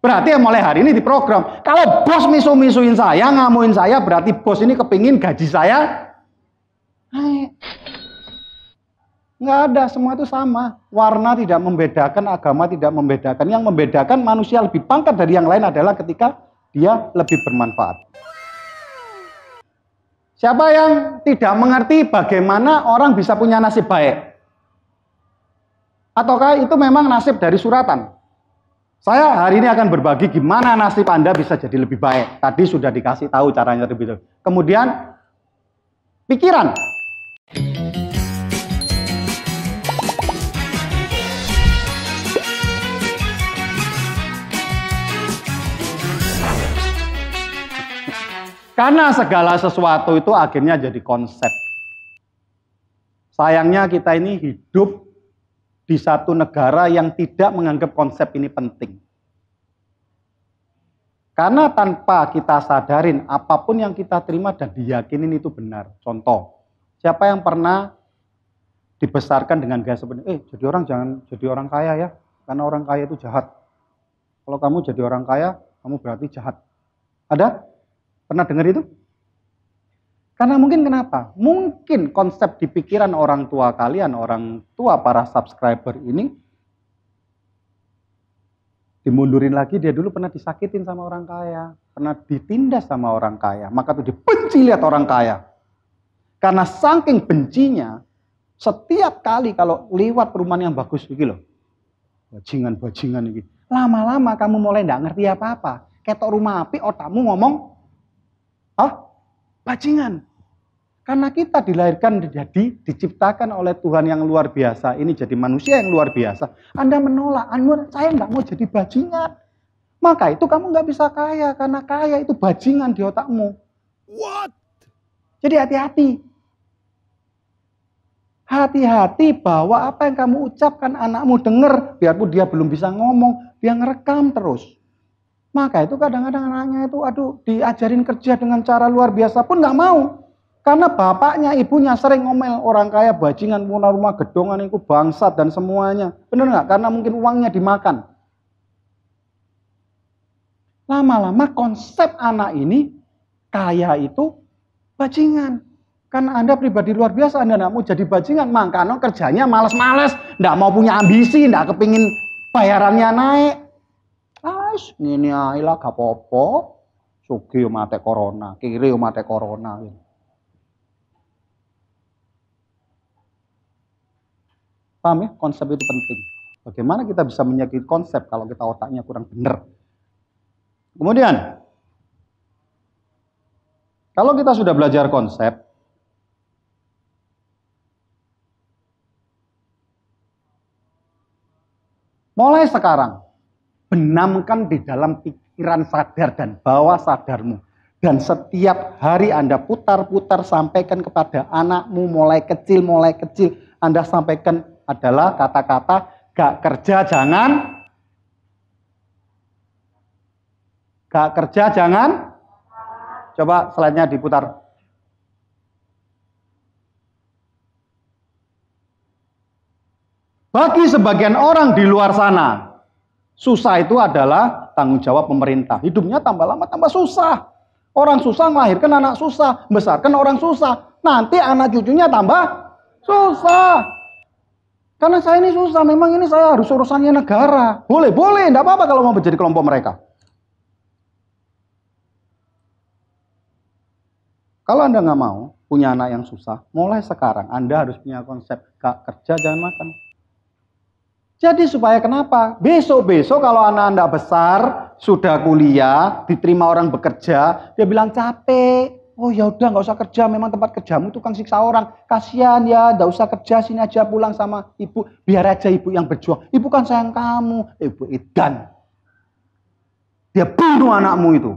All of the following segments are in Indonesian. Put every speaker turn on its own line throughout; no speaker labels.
Berarti mulai hari ini diprogram. Kalau bos misu-misuin saya, ngamuin saya, berarti bos ini kepingin gaji saya naik. Nggak ada, semua itu sama. Warna tidak membedakan, agama tidak membedakan. Yang membedakan manusia lebih pangkat dari yang lain adalah ketika dia lebih bermanfaat. Siapa yang tidak mengerti bagaimana orang bisa punya nasib baik? Ataukah itu memang nasib dari suratan? Saya hari ini akan berbagi gimana nasib Anda bisa jadi lebih baik. Tadi sudah dikasih tahu caranya lebih baik. Kemudian, pikiran. Karena segala sesuatu itu akhirnya jadi konsep. Sayangnya kita ini hidup di satu negara yang tidak menganggap konsep ini penting. Karena tanpa kita sadarin apapun yang kita terima dan diyakinin itu benar. Contoh, siapa yang pernah dibesarkan dengan gaya seperti jadi orang jangan jadi orang kaya ya, karena orang kaya itu jahat. Kalau kamu jadi orang kaya, kamu berarti jahat. Ada? Pernah dengar itu? Karena mungkin kenapa? Mungkin konsep di pikiran orang tua kalian, orang tua para subscriber ini, dimundurin lagi, dia dulu pernah disakitin sama orang kaya, pernah ditindas sama orang kaya, maka itu dibenci lihat orang kaya. Karena saking bencinya, setiap kali kalau lewat perumahan yang bagus begini loh, bajingan-bajingan ini, lama-lama kamu mulai nggak ngerti apa-apa. Ketok rumah api, otakmu ngomong, bajingan. Karena kita dilahirkan diciptakan oleh Tuhan yang luar biasa. Ini jadi manusia yang luar biasa. Anda menolak, saya nggak mau jadi bajingan. Maka itu kamu nggak bisa kaya. Karena kaya itu bajingan di otakmu. What? Jadi hati-hati. Hati-hati bahwa apa yang kamu ucapkan anakmu dengar. Biarpun dia belum bisa ngomong, dia ngerekam terus. Maka itu kadang-kadang anaknya itu diajarin kerja dengan cara luar biasa pun nggak mau. Karena bapaknya, ibunya sering ngomel orang kaya bajingan, punya rumah gedongan itu bangsat dan semuanya. Benar nggak? Karena mungkin uangnya dimakan. Lama-lama konsep anak ini kaya itu bajingan. Karena Anda pribadi luar biasa, Anda nggak mau jadi bajingan. Makanya kerjanya males-males, nggak mau punya ambisi, nggak kepingin bayarannya naik. Ini ayolah gak apa-apa. Sugi mate corona, kiri mate corona. Paham ya? Konsep itu penting. Bagaimana kita bisa menyakiti konsep kalau kita otaknya kurang benar. Kemudian, kalau kita sudah belajar konsep, mulai sekarang, benamkan di dalam pikiran sadar dan bawah sadarmu. Dan setiap hari Anda putar-putar sampaikan kepada anakmu mulai kecil. Anda sampaikan adalah kata-kata gak kerja jangan. Coba slide-nya diputar. Bagi sebagian orang di luar sana, susah itu adalah tanggung jawab pemerintah. Hidupnya tambah lama tambah susah. Orang susah melahirkan anak susah, membesarkan orang susah. Nanti anak cucunya tambah susah. Karena saya ini susah, memang ini saya harus urusannya negara. Boleh, enggak apa-apa kalau mau menjadi kelompok mereka. Kalau Anda nggak mau punya anak yang susah, mulai sekarang Anda harus punya konsep gak kerja jangan makan. Jadi supaya kenapa? Besok-besok kalau anak Anda besar, sudah kuliah, diterima orang bekerja, dia bilang capek. Oh ya udah nggak usah kerja, memang tempat kerjamu tukang siksa orang. Kasihan ya, nggak usah kerja, sini aja pulang sama ibu. Biar aja ibu yang berjuang. Ibu kan sayang kamu, ibu edan. Dia bunuh anakmu itu.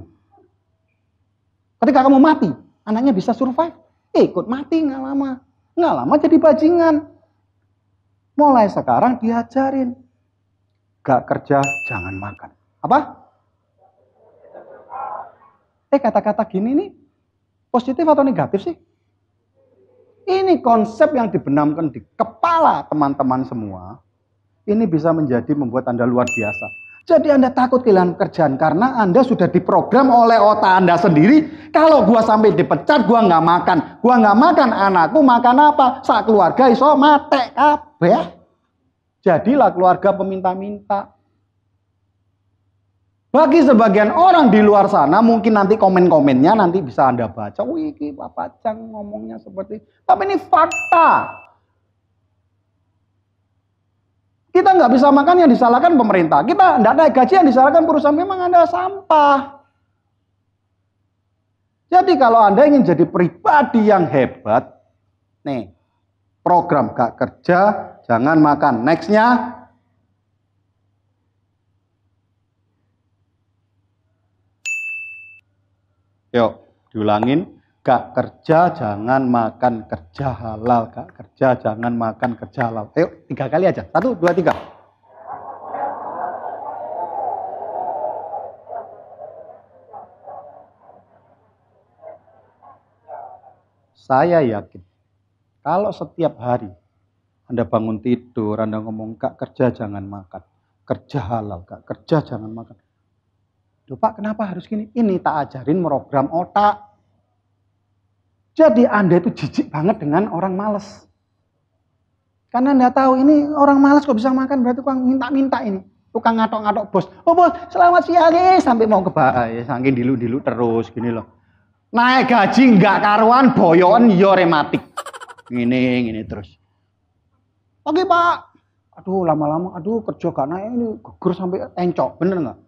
Ketika kamu mati, anaknya bisa survive. Ikut mati nggak lama jadi bajingan. Mulai sekarang diajarin. Gak kerja, jangan makan. Apa? Kata-kata gini nih, positif atau negatif sih? Ini konsep yang dibenamkan di kepala teman-teman semua. Ini bisa membuat Anda luar biasa. Jadi Anda takut kehilangan pekerjaan karena Anda sudah diprogram oleh otak Anda sendiri. Kalau gua sampai dipecat, gua nggak makan. Gua nggak makan, anakku makan apa? Sak keluarga iso mate kabeh. Jadilah keluarga peminta-minta. Bagi sebagian orang di luar sana, mungkin nanti komen-komennya nanti bisa Anda baca. Wih, Pak Pacang ngomongnya seperti. Tapi ini fakta. Kita nggak bisa makan yang disalahkan pemerintah. Kita nggak naik gaji yang disalahkan perusahaan. Memang Anda sampah. Jadi kalau Anda ingin jadi pribadi yang hebat, nih, program gak kerja, jangan makan. Nextnya, yuk diulangin. Gak kerja, jangan makan, kerja halal. Gak kerja, jangan makan, kerja halal. Ayo, 3 kali aja. 1, 2, 3. Saya yakin, kalau setiap hari Anda bangun tidur, Anda ngomong, gak kerja, jangan makan. Kerja halal, gak kerja, jangan makan. Duh Pak, kenapa harus gini? Ini tak ajarin program otak. Jadi Anda itu jijik banget dengan orang malas. Karena Anda tahu ini orang malas kok bisa makan, berarti tukang minta-minta ini. Tukang ngatok-ngatok bos. Oh bos, selamat siang sampai mau ke bawah. Saking dilu-dilu terus gini loh. Naik gaji nggak karuan, boyoan yo rematik. Gini terus. Oke Pak. Aduh lama-lama, aduh kerja gak naik ini gugur sampai encok, bener nggak?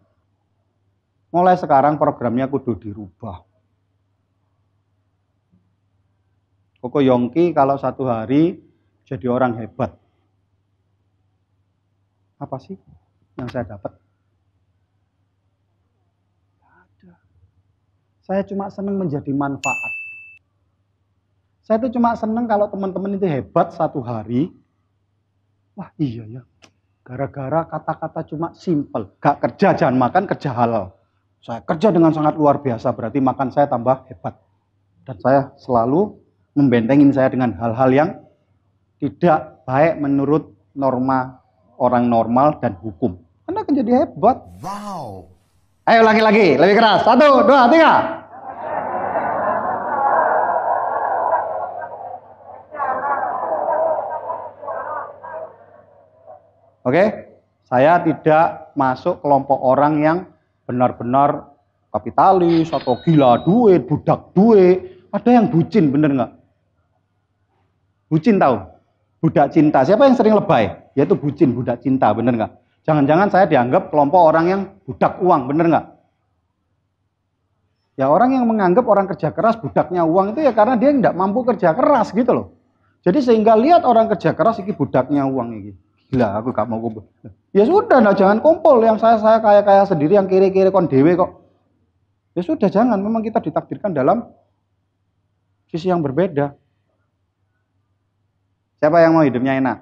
Mulai sekarang programnya kudu dirubah. Koko Yongki kalau satu hari jadi orang hebat. Apa sih yang saya dapat? Ada. Saya cuma senang menjadi manfaat. Saya itu cuma senang kalau teman-teman itu hebat satu hari. Wah iya ya. Gara-gara kata-kata cuma simple. Gak kerja jangan makan, kerja halal. Saya kerja dengan sangat luar biasa. Berarti makan saya tambah hebat. Dan saya selalu membentengin saya dengan hal-hal yang tidak baik menurut norma orang normal dan hukum. Anda akan jadi hebat. Wow. Ayo lagi-lagi, lebih keras. 1, 2, 3. Oke, saya tidak masuk kelompok orang yang benar-benar kapitalis atau gila duit, budak duit. Ada yang bucin, bener nggak? Bucin tahu? Budak cinta. Siapa yang sering lebay? Yaitu bucin, budak cinta, bener nggak? Jangan-jangan saya dianggap kelompok orang yang budak uang, bener nggak? Ya orang yang menganggap orang kerja keras budaknya uang itu ya karena dia nggak mampu kerja keras gitu loh. Jadi sehingga lihat orang kerja keras ini budaknya uang ini. Gila, aku gak mau kumpul. Ya sudah, nah, jangan kumpul. Yang saya kaya sendiri, yang kiri-kiri kon dewe kok. Ya sudah, jangan. Memang kita ditakdirkan dalam sisi yang berbeda. Siapa yang mau hidupnya enak?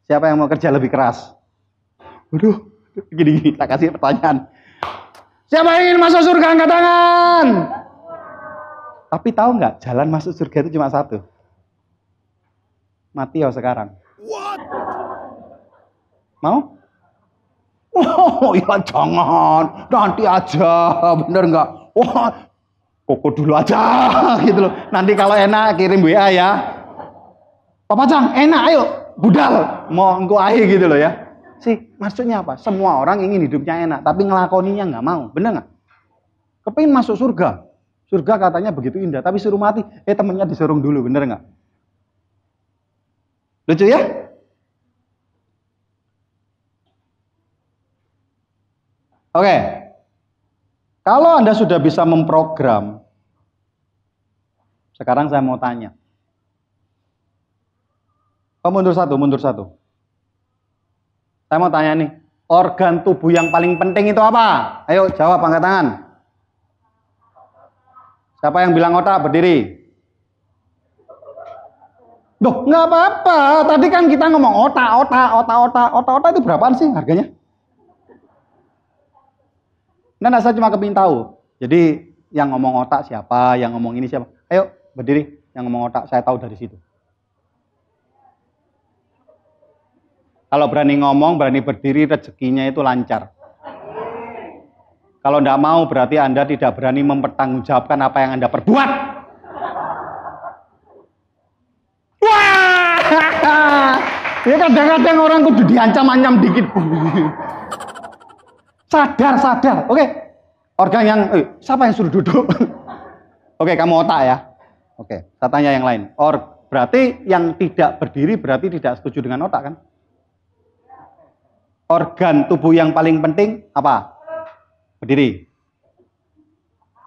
Siapa yang mau kerja lebih keras? Waduh, gini, tak kasih pertanyaan. Siapa yang ingin masuk surga, angkat tangan? Tapi tahu nggak, jalan masuk surga itu cuma satu. Mati ya sekarang. What? Mau? Oh ya jangan, nanti aja, bener nggak? Wah, koko dulu aja, gitu loh. Nanti kalau enak kirim WA ya. Pak Pacang, enak, ayo, budal, mau engkau aja gitu loh ya. Sih, maksudnya apa? Semua orang ingin hidupnya enak, tapi ngelakoninya nggak mau, bener nggak? Kepingin masuk surga, surga katanya begitu indah, tapi suruh mati, temennya disuruh dulu, bener nggak? Lucu ya? Oke. Kalau Anda sudah bisa memprogram, sekarang saya mau tanya. Oh, mundur satu. Saya mau tanya nih, organ tubuh yang paling penting itu apa? Ayo jawab, angkat tangan. Siapa yang bilang otak, berdiri. Duh, nggak apa-apa. Tadi kan kita ngomong otak itu berapaan sih harganya? Nah, saya cuma kepingin tahu. Jadi yang ngomong otak siapa, yang ngomong ini siapa? Ayo berdiri, yang ngomong otak saya tahu dari situ. Kalau berani ngomong, berani berdiri, rezekinya itu lancar. Kalau tidak mau, berarti Anda tidak berani mempertanggungjawabkan apa yang Anda perbuat. Wah! Ya kadang-kadang orang kudu diancam-ancam dikit. Sadar. Oke. Organ yang, siapa yang suruh duduk? Oke, kamu otak ya. Oke, saya tanya yang lain. Berarti yang tidak berdiri berarti tidak setuju dengan otak kan? Organ tubuh yang paling penting apa? Berdiri.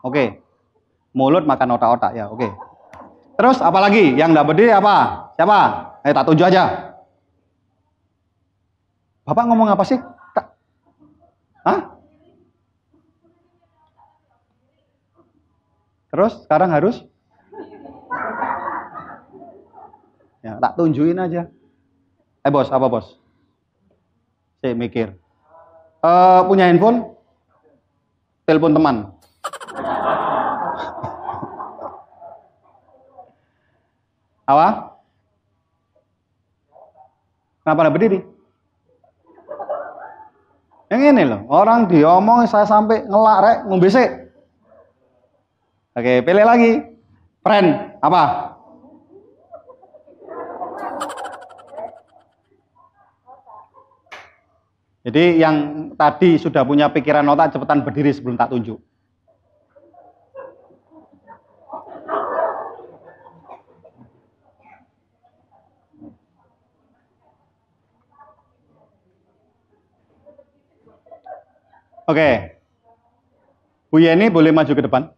Oke. Mulut makan otak-otak ya, oke. Terus apa lagi? Yang tidak berdiri apa? Siapa? Tak tunjuk aja. Bapak ngomong apa sih? Hah? Terus sekarang harus? Ya, tak tunjukin aja. Bos, apa bos? Saya mikir. Punya handphone? Telepon teman. Apa? Kenapa tidak berdiri? Yang ini loh, orang diomong saya sampai ngelak rek, ngombesek. Oke, pilih lagi. Friend, apa? Jadi yang tadi sudah punya pikiran otak, cepetan berdiri sebelum tak tunjuk. Oke. Bu Yeni boleh maju ke depan.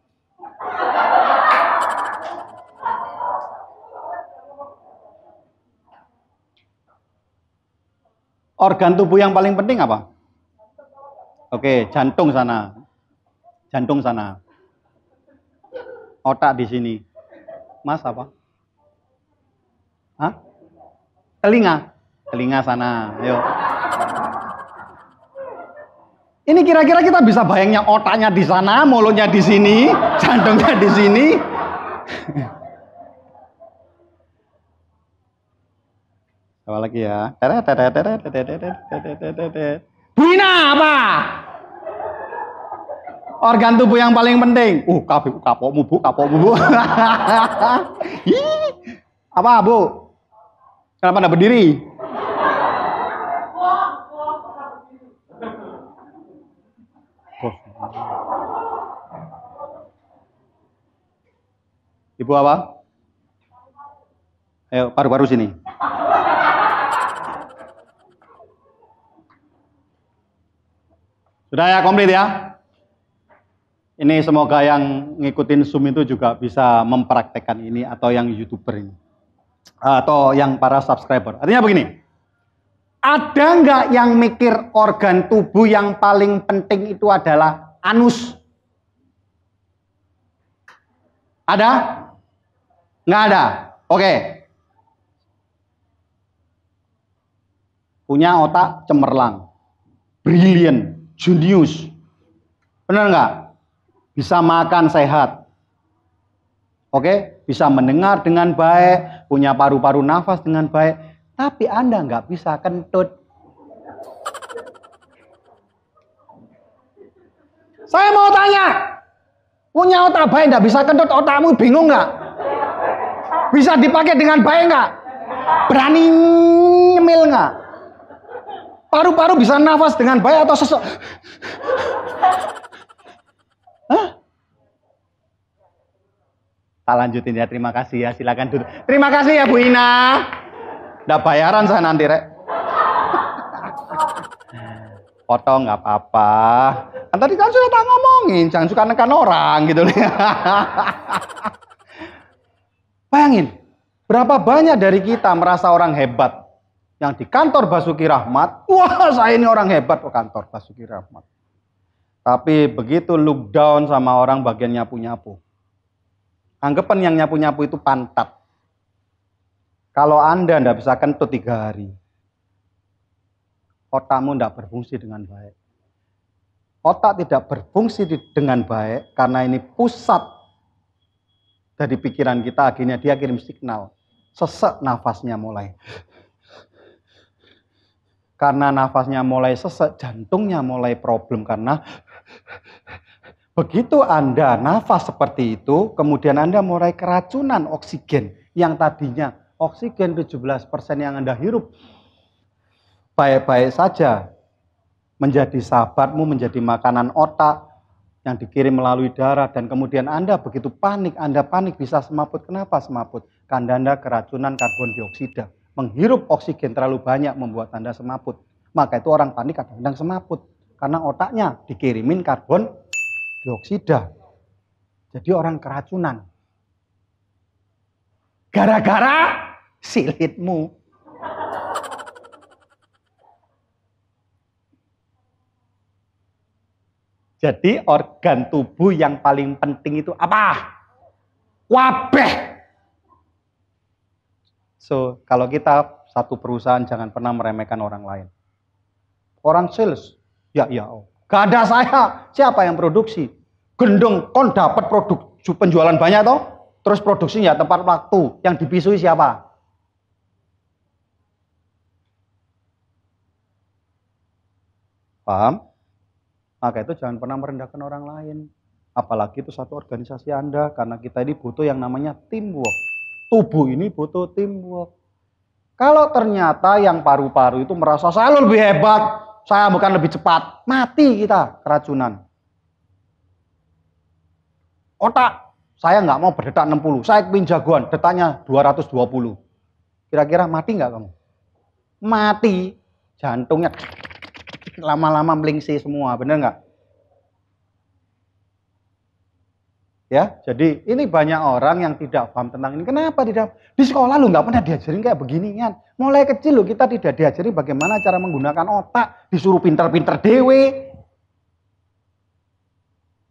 Organ tubuh yang paling penting apa? Oke, jantung sana. Jantung sana. Otak di sini. Mas apa? Hah? Telinga. Telinga sana. Ayo. Ini kira-kira kita bisa bayangnya otaknya di sana, mulutnya di sini, jantungnya di sini. Apa lagi ya? Bu Ina apa? Organ tubuh yang paling penting. Kapokmu bu. Apa bu? Kenapa anda berdiri? Ibu apa? Ayo paru-paru sini. Sudah ya, komplit ya. Ini semoga yang ngikutin Zoom itu juga bisa mempraktekkan ini, atau yang YouTuber ini, atau yang para subscriber. Artinya begini, ada nggak yang mikir organ tubuh yang paling penting itu adalah anus? Ada? Nggak ada? Oke. Punya otak cemerlang, brilliant, jenius. Benar nggak? Bisa makan sehat. Oke, bisa mendengar dengan baik, punya paru-paru nafas dengan baik, tapi Anda nggak bisa kentut. Saya mau tanya, punya otak baik nggak bisa kentut, otakmu bingung nggak? Bisa dipakai dengan baik nggak? Berani nyemil nggak? Paru-paru bisa nafas dengan baik atau sesek? Hah? Tak lanjutin ya, terima kasih ya, silakan duduk. Terima kasih ya Bu Ina. Udah bayaran saya nanti rek. Potong nggak apa-apa. Kan tadi kan sudah tak ngomongin, jangan suka nekan orang gitu. Bayangin, berapa banyak dari kita merasa orang hebat. Yang di kantor Basuki Rahmat, wah saya ini orang hebat ke kantor Basuki Rahmat. Tapi begitu look down sama orang bagian nyapu-nyapu. Anggapan yang nyapu-nyapu itu pantat. Kalau Anda tidak bisa kentut 3 hari, otakmu tidak berfungsi dengan baik. Otak tidak berfungsi dengan baik karena ini pusat dari pikiran kita, akhirnya dia kirim signal. Sesek nafasnya mulai. Karena nafasnya mulai sesek, jantungnya mulai problem karena begitu Anda nafas seperti itu, kemudian Anda mulai keracunan oksigen yang tadinya oksigen 17% yang Anda hirup baik-baik saja menjadi sahabatmu, menjadi makanan otak yang dikirim melalui darah, dan kemudian Anda begitu panik, Anda panik bisa semaput. Kenapa semaput? Karena Anda keracunan karbon dioksida. Menghirup oksigen terlalu banyak membuat Anda semaput. Maka itu orang panik kadang-kadang semaput. Karena otaknya dikirimin karbon dioksida. Jadi orang keracunan. Gara-gara silitmu. Jadi organ tubuh yang paling penting itu apa? Wabeh. So, kalau kita satu perusahaan jangan pernah meremehkan orang lain. Orang sales, ya, gak ada saya. Siapa yang produksi? Gendeng, kon dapat produk penjualan banyak toh? Terus produksinya tepat waktu. Yang dipisui siapa? Paham? Maka itu jangan pernah merendahkan orang lain. Apalagi itu satu organisasi Anda. Karena kita ini butuh yang namanya teamwork. Tubuh ini butuh teamwork. Kalau ternyata yang paru-paru itu merasa saya lebih hebat, saya bukan lebih cepat, mati kita keracunan. Otak, saya nggak mau berdetak 60, saya ingin jagoan, detaknya 220. Kira-kira mati nggak kamu? Mati, jantungnya lama-lama melingsi semua, bener nggak? Ya, jadi ini banyak orang yang tidak paham tentang ini. Kenapa tidak? Di sekolah lu nggak pernah diajarin kayak beginian. Mulai kecil lo kita tidak diajari bagaimana cara menggunakan otak, disuruh pinter-pinter dewe.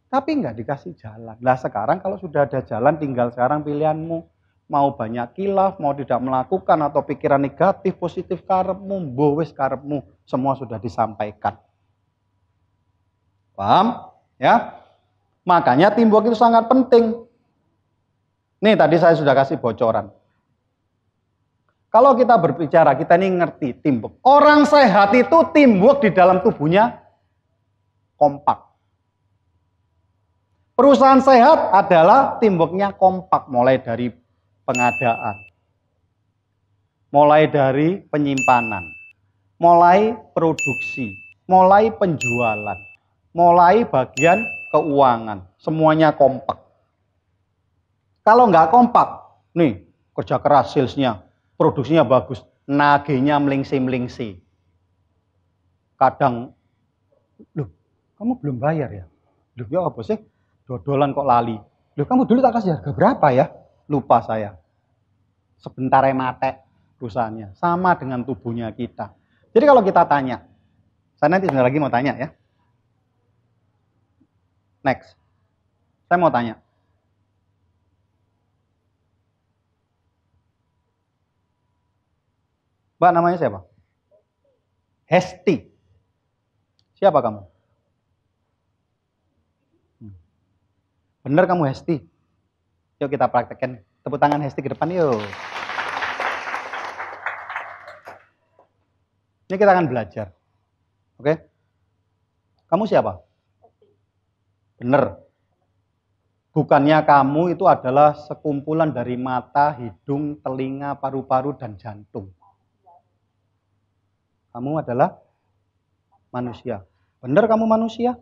Tapi nggak dikasih jalan. Nah sekarang kalau sudah ada jalan, tinggal sekarang pilihanmu. Mau banyak kilaf, mau tidak melakukan, atau pikiran negatif, positif karepmu, mbowes karepmu. Semua sudah disampaikan. Paham? Ya. Makanya teamwork itu sangat penting. Nih tadi saya sudah kasih bocoran. Kalau kita berbicara, kita ini ngerti teamwork. Orang sehat itu teamwork di dalam tubuhnya kompak. Perusahaan sehat adalah teamworknya kompak. Mulai dari pengadaan. Mulai dari penyimpanan. Mulai produksi. Mulai penjualan. Mulai bagian keuangan, semuanya kompak. Kalau nggak kompak, nih kerja keras salesnya, produksinya bagus, nagihnya melingsi-melingsi. Kadang, loh kamu belum bayar ya? Loh ya apa sih? Dodolan kok lali. Loh kamu dulu tak kasih harga berapa ya? Lupa saya. Sebentar mate perusahaannya. Sama dengan tubuhnya kita. Jadi kalau kita tanya, saya nanti sebentar lagi mau tanya ya. Next, saya mau tanya. Mbak namanya siapa? Hesti. Siapa kamu? Bener kamu Hesti? Yuk kita praktekkan. Tepuk tangan Hesti ke depan yuk. Ini kita akan belajar. Oke? Kamu siapa? Bener. Bukannya kamu itu adalah sekumpulan dari mata, hidung, telinga, paru-paru, dan jantung. Kamu adalah manusia. Bener kamu manusia?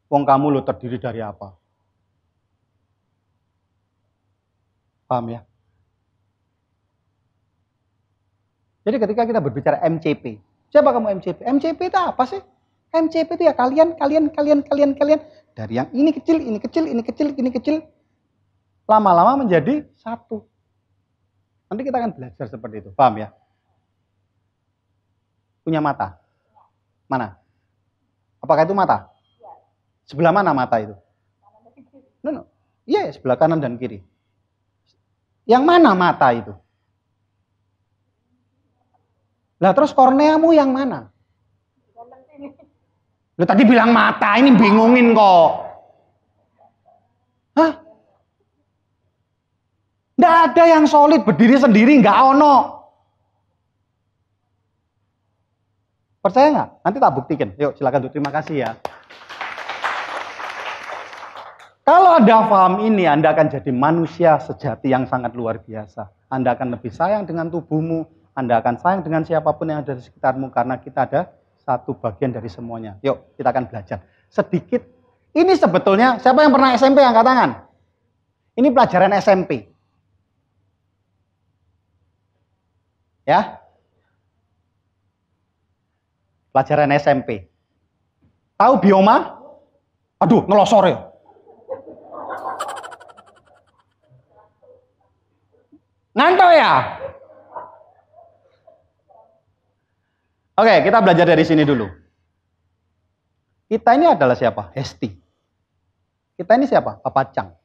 Wong kamu lo terdiri dari apa? Paham ya? Jadi ketika kita berbicara MCP, siapa kamu MCP? MCP itu apa sih? MCP itu ya kalian. Dari yang ini kecil, ini kecil, ini kecil, ini kecil. Lama-lama menjadi satu. Nanti kita akan belajar seperti itu. Paham ya? Punya mata? Mana? Apakah itu mata? Sebelah mana mata itu? No. Iya, sebelah kanan dan kiri. Yang mana mata itu? Lah terus korneamu yang mana? Lu tadi bilang mata, ini bingungin kok. Hah? Nggak ada yang solid berdiri sendiri, nggak ono. Percaya nggak? Nanti tak buktikan. Yuk, silakan. Terima kasih ya. Kalau Anda paham ini, Anda akan jadi manusia sejati yang sangat luar biasa. Anda akan lebih sayang dengan tubuhmu, Anda akan sayang dengan siapapun yang ada di sekitarmu, karena kita ada satu bagian dari semuanya. Yuk, kita akan belajar sedikit. Ini sebetulnya, siapa yang pernah SMP angkat tangan? Ini pelajaran SMP. Ya. Pelajaran SMP. Tahu bioma? Aduh, ngelosor ya. Ngantuk ya? Oke, kita belajar dari sini dulu. Kita ini adalah siapa? Hesti. Kita ini siapa? Papa Chang.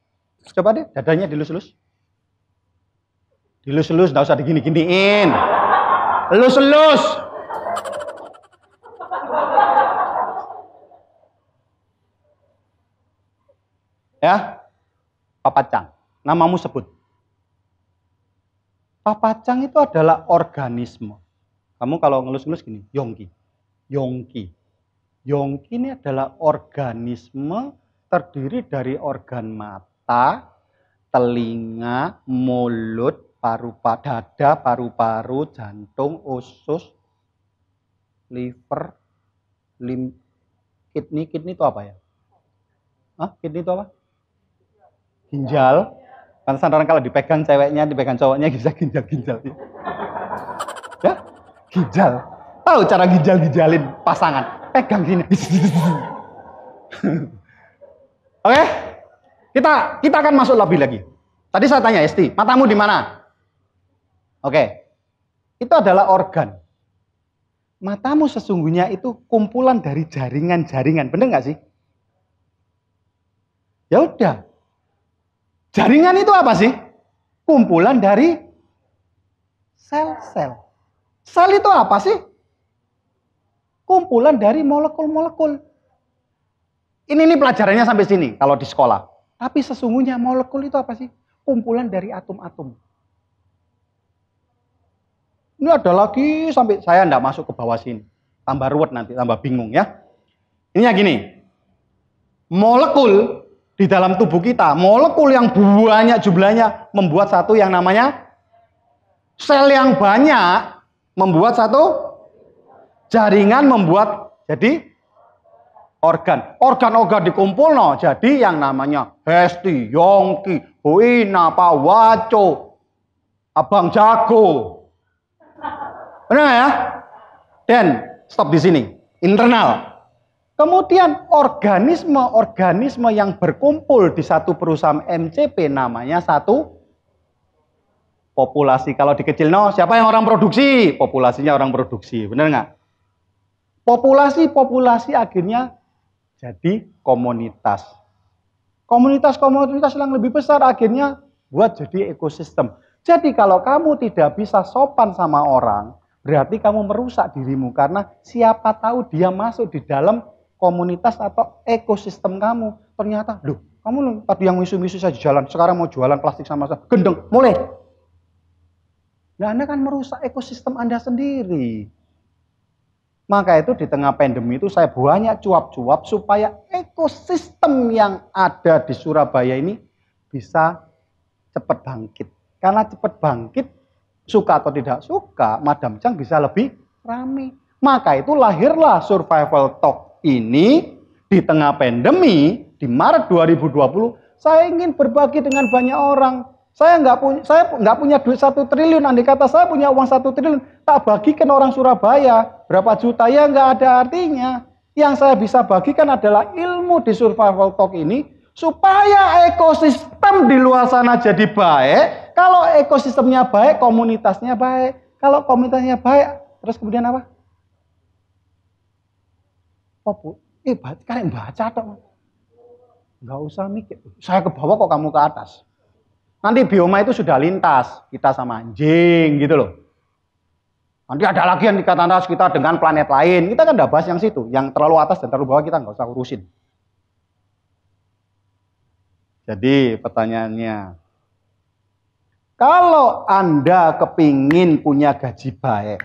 Coba deh, dadanya dilus-lus. Dilus-lus, nggak usah digini-giniin. Lus-lus. Ya, Papa Chang. Namamu sebut. Papa Chang itu adalah organisme. Kamu kalau ngelus-ngelus gini, Yongki. Yongki. Yongki ini adalah organisme terdiri dari organ mata, telinga, mulut, dada, paru-paru, jantung, usus, liver, kidney. Kidney itu apa ya? Kidney itu apa? Ginjal. Pantesan orang kalau dipegang ceweknya, dipegang cowoknya bisa ginjal-ginjal. Ya, ginjal. Tahu cara ginjal-ginjalin pasangan? Pegang gini. Oke? Kita akan masuk lebih lagi. Tadi saya tanya Esti, matamu di mana? Oke. Itu adalah organ. Matamu sesungguhnya itu kumpulan dari jaringan-jaringan. Benar nggak sih? Ya udah. Jaringan itu apa sih? Kumpulan dari sel-sel. Sel itu apa sih? Kumpulan dari molekul-molekul. Ini pelajarannya sampai sini kalau di sekolah. Tapi sesungguhnya molekul itu apa sih? Kumpulan dari atom-atom. Ini ada lagi sampai saya enggak masuk ke bawah sini. Tambah ruwet nanti, tambah bingung ya. Ini gini. Molekul di dalam tubuh kita, molekul yang banyak jumlahnya membuat satu yang namanya sel yang banyak membuat satu jaringan membuat jadi organ. Organ-organ dikumpul jadi yang namanya Hesti, Yongki, Buina, Pawaco, Abang Jago. Benar ya? Dan stop di sini. Internal. Kemudian organisme-organisme yang berkumpul di satu perusahaan MCP namanya satu populasi. Kalau dikecil siapa yang orang produksi? Populasinya orang produksi. Benar nggak? Populasi akhirnya jadi komunitas. Komunitas-komunitas yang lebih besar akhirnya buat jadi ekosistem. Jadi kalau kamu tidak bisa sopan sama orang, berarti kamu merusak dirimu. Karena siapa tahu dia masuk di dalam komunitas atau ekosistem kamu. Ternyata, loh, kamu tadi yang misu-misu saja jalan, sekarang mau jualan plastik sama saya, gendeng, mulai. Nah, Anda kan merusak ekosistem Anda sendiri. Maka itu di tengah pandemi itu saya banyak cuap-cuap supaya ekosistem yang ada di Surabaya ini bisa cepat bangkit. Karena cepat bangkit, suka atau tidak suka, Madam Chang bisa lebih ramai. Maka itu lahirlah Survival Talk ini di tengah pandemi di Maret 2020. Saya ingin berbagi dengan banyak orang. Saya nggak punya duit 1 triliun. Andai kata saya punya uang 1 triliun, tak bagikan orang Surabaya berapa juta, ya nggak ada artinya. Yang saya bisa bagikan adalah ilmu di Survival Talk ini supaya ekosistem di luar sana jadi baik. Kalau ekosistemnya baik, komunitasnya baik. Kalau komunitasnya baik, terus kemudian apa? Kalian baca dong. Nggak usah mikir. Saya ke bawah kok kamu ke atas. Nanti bioma itu sudah lintas. Kita sama anjing gitu loh. Nanti ada lagi yang dikatakan atas kita dengan planet lain. Kita kan udah bahas yang situ. Yang terlalu atas dan terlalu bawah kita nggak usah urusin. Jadi pertanyaannya. Kalau Anda kepingin punya gaji baik.